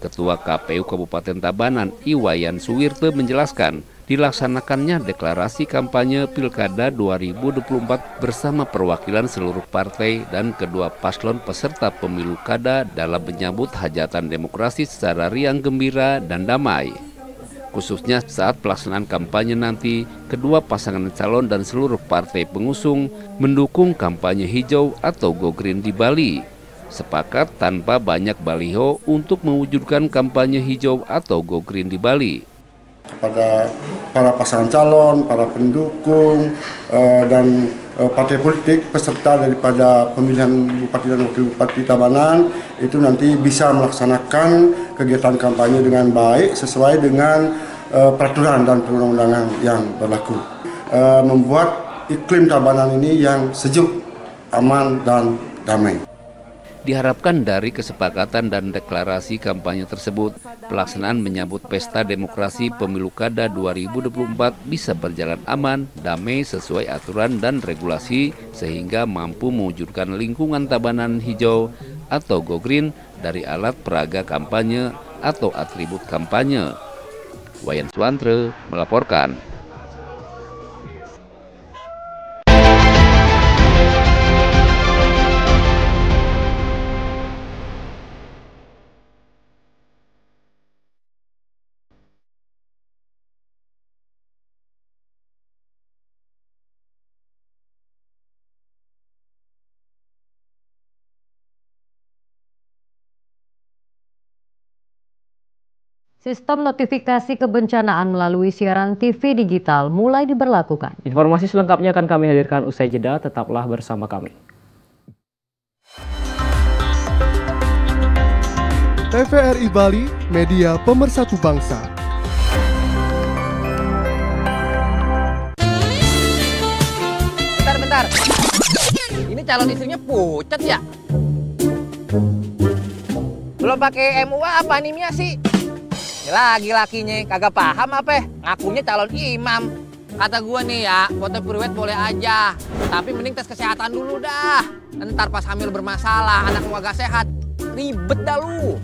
Ketua KPU Kabupaten Tabanan, Iwayan Suwirte menjelaskan, dilaksanakannya deklarasi kampanye Pilkada 2024 bersama perwakilan seluruh partai dan kedua paslon peserta pemilu kada dalam menyambut hajatan demokrasi secara riang gembira dan damai. Khususnya saat pelaksanaan kampanye nanti, kedua pasangan calon dan seluruh partai pengusung mendukung kampanye hijau atau Go Green di Bali. Sepakat tanpa banyak baliho untuk mewujudkan kampanye hijau atau Go Green di Bali. Kepada para pasangan calon, para pendukung, dan partai politik peserta daripada pemilihan Bupati dan Wakil Bupati Tabanan itu nanti bisa melaksanakan kegiatan kampanye dengan baik sesuai dengan peraturan dan perundang-undangan yang berlaku. Membuat iklim Tabanan ini yang sejuk, aman, dan damai. Diharapkan dari kesepakatan dan deklarasi kampanye tersebut, pelaksanaan menyambut Pesta Demokrasi Pemilu Kada 2024 bisa berjalan aman, damai sesuai aturan dan regulasi sehingga mampu mewujudkan lingkungan Tabanan hijau atau Go Green dari alat peraga kampanye atau atribut kampanye. Wayan Suwantre melaporkan. Sistem notifikasi kebencanaan melalui siaran TV digital mulai diberlakukan. Informasi selengkapnya akan kami hadirkan usai jeda, tetaplah bersama kami. TVRI Bali, media pemersatu bangsa. Bentar. Ini calon istrinya pucat ya? Belum pakai MUA apa animnya sih? Laki-lakinya kagak paham apa? Ngakunya calon imam. Kata gua nih ya, foto priwet boleh aja, tapi mending tes kesehatan dulu dah. Ntar pas hamil bermasalah, anak gua gak sehat, ribet dah lu.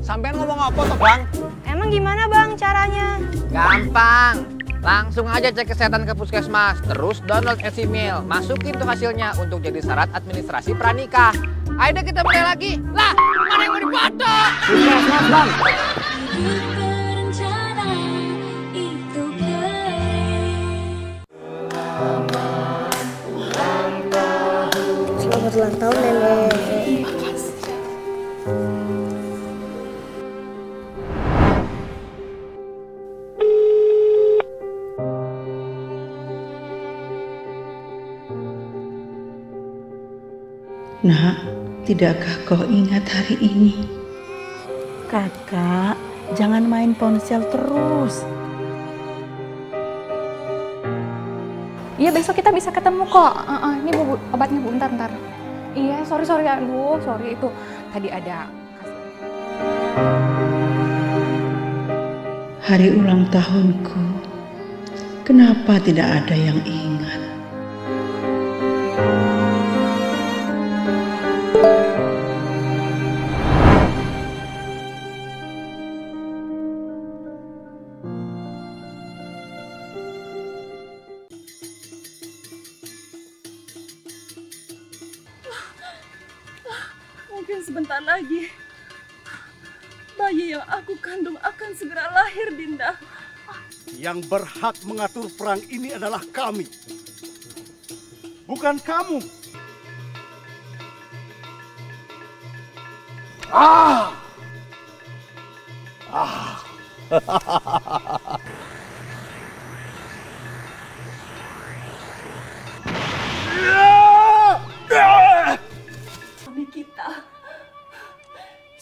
Sampean ngomong apa tuh bang? Emang gimana bang caranya? Gampang, langsung aja cek kesehatan ke puskesmas, terus download e-mail, masukin tuh hasilnya untuk jadi syarat administrasi pranikah. Ayo deh kita mulai lagi. Lah, mana yang mau dipoto? Puskesmas bang. Selamat ulang tahun nenek. Nak, tidakkah kau ingat hari ini? Kakak, jangan main ponsel terus. Iya, besok kita bisa ketemu kok. Ini bu, obatnya bu, ntar. Iya, sorry, aduh, sorry itu tadi ada. Hari ulang tahunku, kenapa tidak ada yang ingat? Mungkin sebentar lagi bayi yang aku kandung akan segera lahir, Dinda. Yang berhak mengatur perang ini adalah kami, bukan kamu.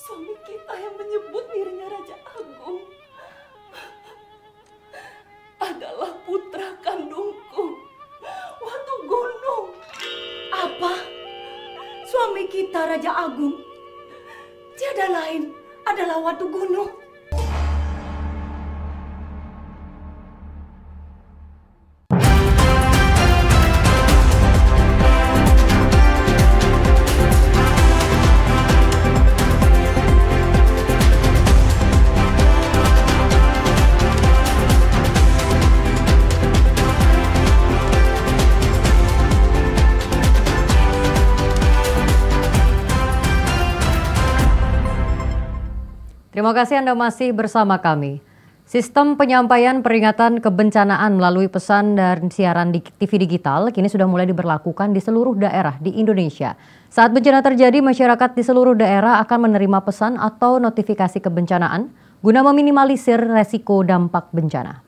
Suami kita yang menyebut dirinya Raja Agung adalah putra kandungku, Watu Gunung. Apa? Suami kita Raja Agung tiada lain adalah Watu Gunung. Terima kasih Anda masih bersama kami. Sistem penyampaian peringatan kebencanaan melalui pesan dan siaran di TV digital kini sudah mulai diberlakukan di seluruh daerah di Indonesia. Saat bencana terjadi, masyarakat di seluruh daerah akan menerima pesan atau notifikasi kebencanaan guna meminimalisir resiko dampak bencana.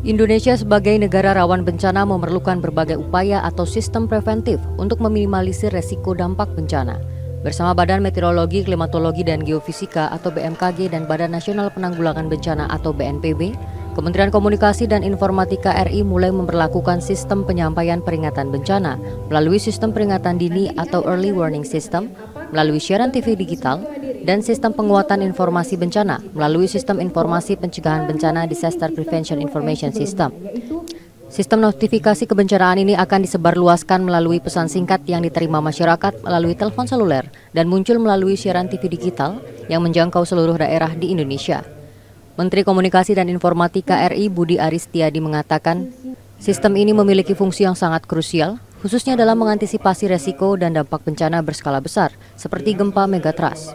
Indonesia sebagai negara rawan bencana memerlukan berbagai upaya atau sistem preventif untuk meminimalisir resiko dampak bencana. Bersama Badan Meteorologi, Klimatologi, dan Geofisika atau BMKG dan Badan Nasional Penanggulangan Bencana atau BNPB, Kementerian Komunikasi dan Informatika RI mulai memberlakukan sistem penyampaian peringatan bencana melalui sistem peringatan dini atau Early Warning System, melalui siaran TV digital, dan sistem penguatan informasi bencana melalui sistem informasi pencegahan bencana Disaster Prevention Information System. Sistem notifikasi kebencanaan ini akan disebarluaskan melalui pesan singkat yang diterima masyarakat melalui telepon seluler dan muncul melalui siaran TV digital yang menjangkau seluruh daerah di Indonesia. Menteri Komunikasi dan Informatika RI Budi Aristiadi mengatakan, sistem ini memiliki fungsi yang sangat krusial, khususnya dalam mengantisipasi resiko dan dampak bencana berskala besar, seperti gempa megatrust.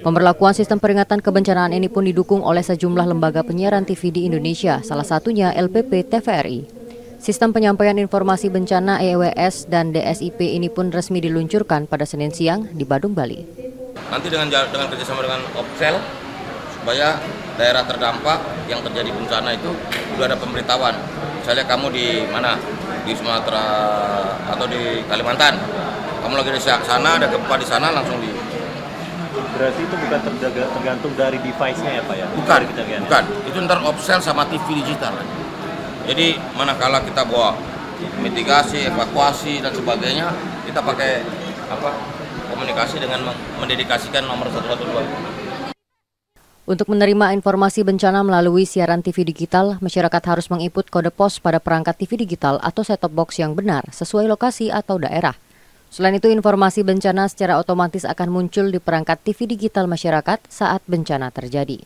Pemberlakuan sistem peringatan kebencanaan ini pun didukung oleh sejumlah lembaga penyiaran TV di Indonesia, salah satunya LPP TVRI. Sistem penyampaian informasi bencana EWS dan DSIP ini pun resmi diluncurkan pada Senin siang di Badung, Bali. Nanti dengan kerjasama dengan Opsel, supaya daerah terdampak yang terjadi bencana itu sudah ada pemberitahuan. Misalnya kamu di mana, di Sumatera atau di Kalimantan, kamu lagi di sana, ada gempa di sana, langsung di. Berarti itu bukan tergantung dari device-nya ya Pak ya? Bukan. Itu ntar Opsel sama TV digital. Jadi manakala kita bawa mitigasi, evakuasi dan sebagainya, kita pakai komunikasi dengan mendedikasikan nomor 112. Untuk menerima informasi bencana melalui siaran TV digital, masyarakat harus menginput kode pos pada perangkat TV digital atau set-top box yang benar sesuai lokasi atau daerah. Selain itu, informasi bencana secara otomatis akan muncul di perangkat TV digital masyarakat saat bencana terjadi.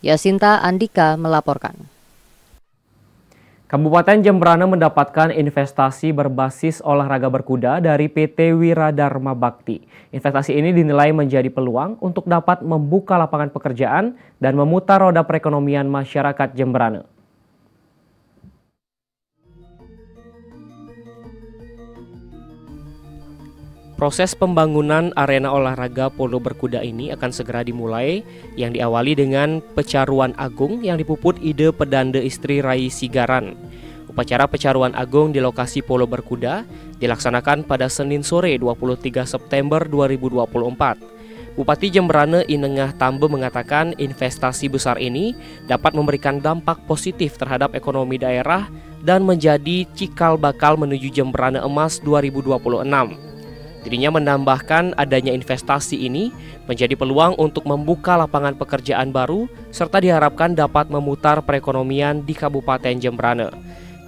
Yasinta Andika melaporkan. Kabupaten Jembrana mendapatkan investasi berbasis olahraga berkuda dari PT Wiradharma Bakti. Investasi ini dinilai menjadi peluang untuk dapat membuka lapangan pekerjaan dan memutar roda perekonomian masyarakat Jembrana. Proses pembangunan arena olahraga polo berkuda ini akan segera dimulai, yang diawali dengan pecaruan agung yang dipuput ide pedanda istri Rai Sigaran. Upacara pecaruan agung di lokasi polo berkuda dilaksanakan pada Senin sore 23 September 2024. Bupati Jembrana Inengah Tambe mengatakan investasi besar ini dapat memberikan dampak positif terhadap ekonomi daerah dan menjadi cikal bakal menuju Jembrana Emas 2026. Dirinya menambahkan adanya investasi ini menjadi peluang untuk membuka lapangan pekerjaan baru serta diharapkan dapat memutar perekonomian di Kabupaten Jembrana.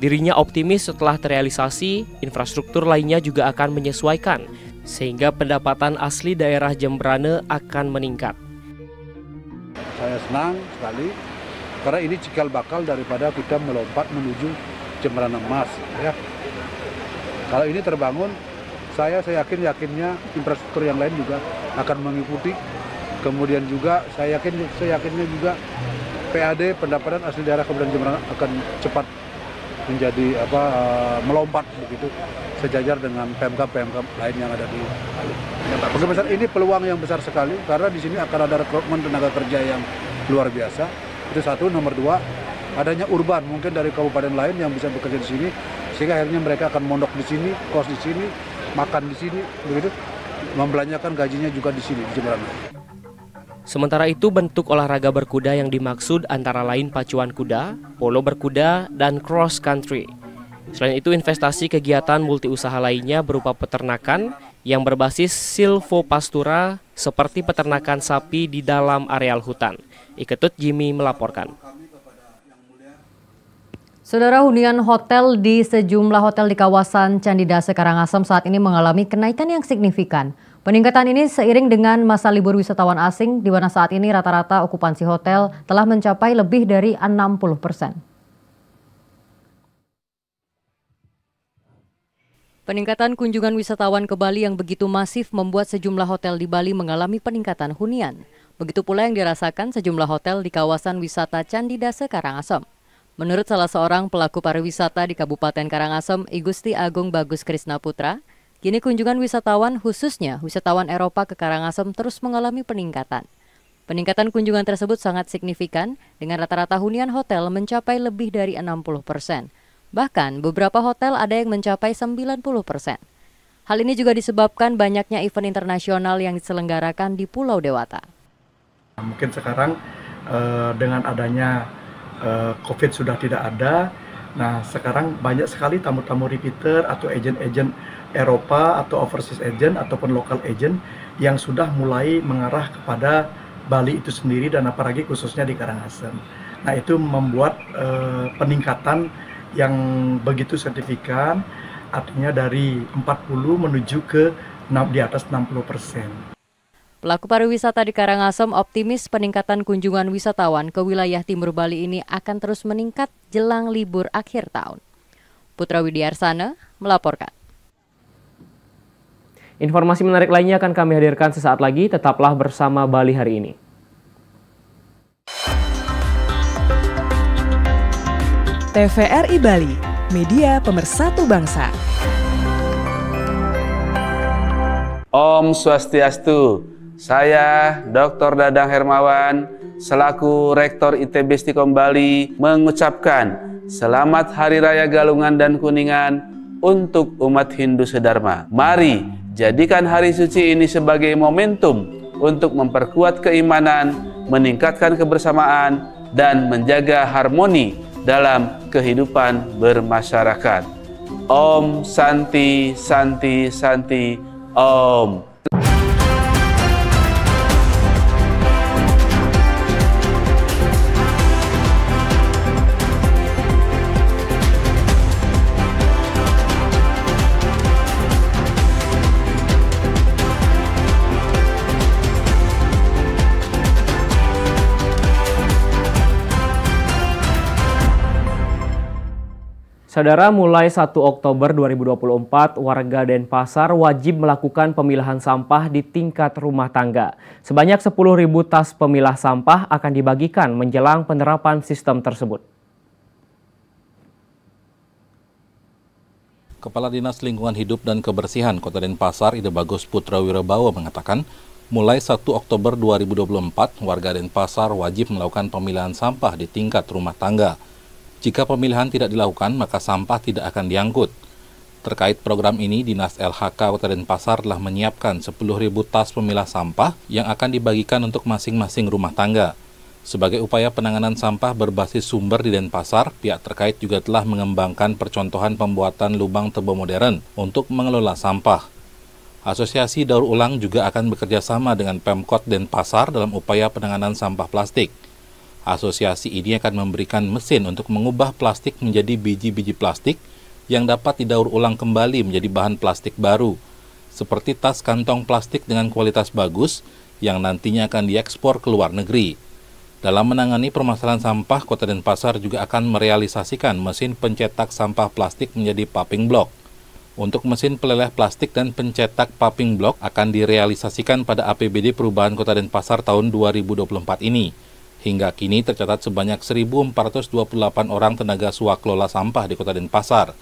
Dirinya optimis setelah terrealisasi, infrastruktur lainnya juga akan menyesuaikan sehingga pendapatan asli daerah Jembrana akan meningkat. Saya senang sekali karena ini cikal bakal daripada kita melompat menuju Jembrana Emas ya. Kalau ini terbangun, saya yakinnya infrastruktur yang lain juga akan mengikuti. Kemudian juga saya yakinnya juga PAD pendapatan asli daerah Kabupaten Jembrana akan cepat menjadi melompat begitu sejajar dengan PMK lain yang ada di Bali. Besar ini peluang yang besar sekali karena di sini akan ada rekrutmen tenaga kerja yang luar biasa. Itu satu. Nomor dua, adanya urban mungkin dari kabupaten lain yang bisa bekerja di sini sehingga akhirnya mereka akan mondok di sini, kos di sini, makan di sini, begitu, membelanjakan gajinya juga di sini, di Jembrana. Sementara itu, bentuk olahraga berkuda yang dimaksud antara lain pacuan kuda, polo berkuda, dan cross country. Selain itu, investasi kegiatan multiusaha lainnya berupa peternakan yang berbasis silvopastura seperti peternakan sapi di dalam areal hutan. Iketut Jimmy melaporkan. Saudara, hunian hotel di sejumlah hotel di kawasan Candidase Karangasem saat ini mengalami kenaikan yang signifikan. Peningkatan ini seiring dengan masa libur wisatawan asing, di mana saat ini rata-rata okupansi hotel telah mencapai lebih dari 60%. Peningkatan kunjungan wisatawan ke Bali yang begitu masif membuat sejumlah hotel di Bali mengalami peningkatan hunian. Begitu pula yang dirasakan sejumlah hotel di kawasan wisata Candi Dase Karangasem. Menurut salah seorang pelaku pariwisata di Kabupaten Karangasem, I Gusti Agung Bagus Krisna Putra, kini kunjungan wisatawan khususnya wisatawan Eropa ke Karangasem terus mengalami peningkatan. Peningkatan kunjungan tersebut sangat signifikan dengan rata-rata hunian hotel mencapai lebih dari 60%. Bahkan beberapa hotel ada yang mencapai 90%. Hal ini juga disebabkan banyaknya event internasional yang diselenggarakan di Pulau Dewata. Mungkin sekarang dengan adanya COVID sudah tidak ada, nah sekarang banyak sekali tamu-tamu repeater atau agent-agent Eropa atau overseas agent ataupun local agent yang sudah mulai mengarah kepada Bali itu sendiri dan apalagi khususnya di Karangasem. Nah itu membuat peningkatan yang begitu signifikan, artinya dari 40 menuju ke di atas 60%. Pelaku pariwisata di Karangasem optimis peningkatan kunjungan wisatawan ke wilayah timur Bali ini akan terus meningkat jelang libur akhir tahun. Putra Widiarsana melaporkan. Informasi menarik lainnya akan kami hadirkan sesaat lagi, tetaplah bersama Bali hari ini. TVRI Bali, media pemersatu bangsa. Om Swastiastu, saya Dr. Dadang Hermawan, selaku Rektor ITB Stikom Bali, mengucapkan Selamat Hari Raya Galungan dan Kuningan untuk umat Hindu sedharma. Mari jadikan hari suci ini sebagai momentum untuk memperkuat keimanan, meningkatkan kebersamaan, dan menjaga harmoni dalam kehidupan bermasyarakat. Om Santi Santi Santi Om. Saudara, mulai 1 Oktober 2024, warga Denpasar wajib melakukan pemilahan sampah di tingkat rumah tangga. Sebanyak 10.000 tas pemilah sampah akan dibagikan menjelang penerapan sistem tersebut. Kepala Dinas Lingkungan Hidup dan Kebersihan Kota Denpasar, Ide Bagus Putra Wirabawa mengatakan, mulai 1 Oktober 2024, warga Denpasar wajib melakukan pemilahan sampah di tingkat rumah tangga. Jika pemilihan tidak dilakukan, maka sampah tidak akan diangkut. Terkait program ini, Dinas LHK Kota Denpasar telah menyiapkan 10.000 tas pemilah sampah yang akan dibagikan untuk masing-masing rumah tangga. Sebagai upaya penanganan sampah berbasis sumber di Denpasar, pihak terkait juga telah mengembangkan percontohan pembuatan lubang tebo modern untuk mengelola sampah. Asosiasi Daur Ulang juga akan bekerja sama dengan Pemkot Denpasar dalam upaya penanganan sampah plastik. Asosiasi ini akan memberikan mesin untuk mengubah plastik menjadi biji-biji plastik yang dapat didaur ulang kembali menjadi bahan plastik baru, seperti tas kantong plastik dengan kualitas bagus yang nantinya akan diekspor ke luar negeri. Dalam menangani permasalahan sampah, Kota Denpasar juga akan merealisasikan mesin pencetak sampah plastik menjadi popping block. Untuk mesin peleleh plastik dan pencetak popping block akan direalisasikan pada APBD Perubahan Kota Denpasar tahun 2024 ini. Hingga kini tercatat sebanyak 1.428 orang tenaga swaklola sampah di Kota Denpasar.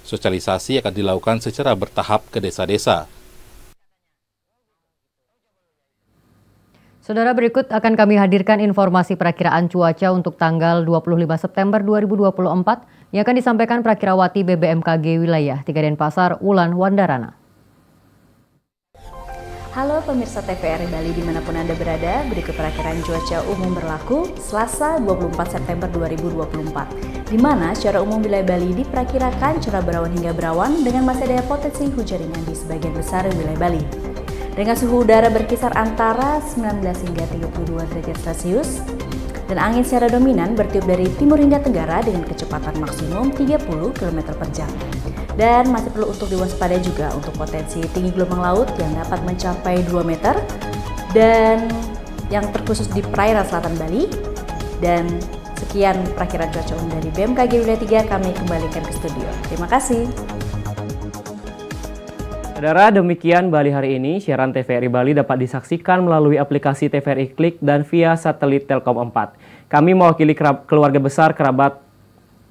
Sosialisasi akan dilakukan secara bertahap ke desa-desa. Saudara, berikut akan kami hadirkan informasi perakiraan cuaca untuk tanggal 25 September 2024 yang akan disampaikan Prakirawati BBMKG Wilayah 3 Denpasar, Wulan Wandarana. Halo pemirsa TVRI Bali dimanapun Anda berada, berikut perakiraan cuaca umum berlaku Selasa 24 September 2024, di mana secara umum wilayah Bali diperkirakan cerah berawan hingga berawan dengan masih adanya potensi hujan ringan di sebagian besar wilayah Bali. Dengan suhu udara berkisar antara 19 hingga 32 derajat Celcius, dan angin secara dominan bertiup dari timur hingga tenggara dengan kecepatan maksimum 30 km per jam. Dan masih perlu untuk diwaspadai juga untuk potensi tinggi gelombang laut yang dapat mencapai 2 meter dan yang terkhusus di perairan selatan Bali. Dan sekian perakiraan cuaca umum dari BMKG Wilayah 3, kami kembalikan ke studio. Terima kasih. Saudara, demikian Bali hari ini. Siaran TVRI Bali dapat disaksikan melalui aplikasi TVRI Klik dan via satelit Telkom 4. Kami mewakili keluarga besar kerabat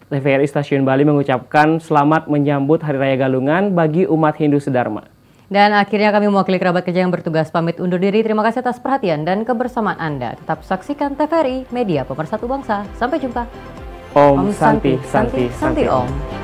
TVRI Stasiun Bali mengucapkan selamat menyambut Hari Raya Galungan bagi umat Hindu Sedharma. Dan akhirnya kami mewakili kerabat kerja yang bertugas pamit undur diri. Terima kasih atas perhatian dan kebersamaan Anda. Tetap saksikan TVRI, media pemersatu bangsa. Sampai jumpa. Om Santi, Santi, Santi Om.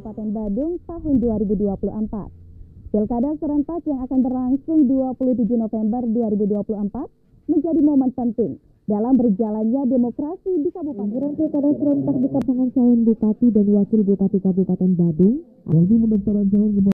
Kabupaten Badung tahun 2024. Pilkada serentak yang akan berlangsung 27 November 2024 menjadi momen penting dalam berjalannya demokrasi di Kabupaten. Pilkada serentak di pasangan calon bupati dan wakil bupati Kabupaten Badung. Waktu pendaftaran calon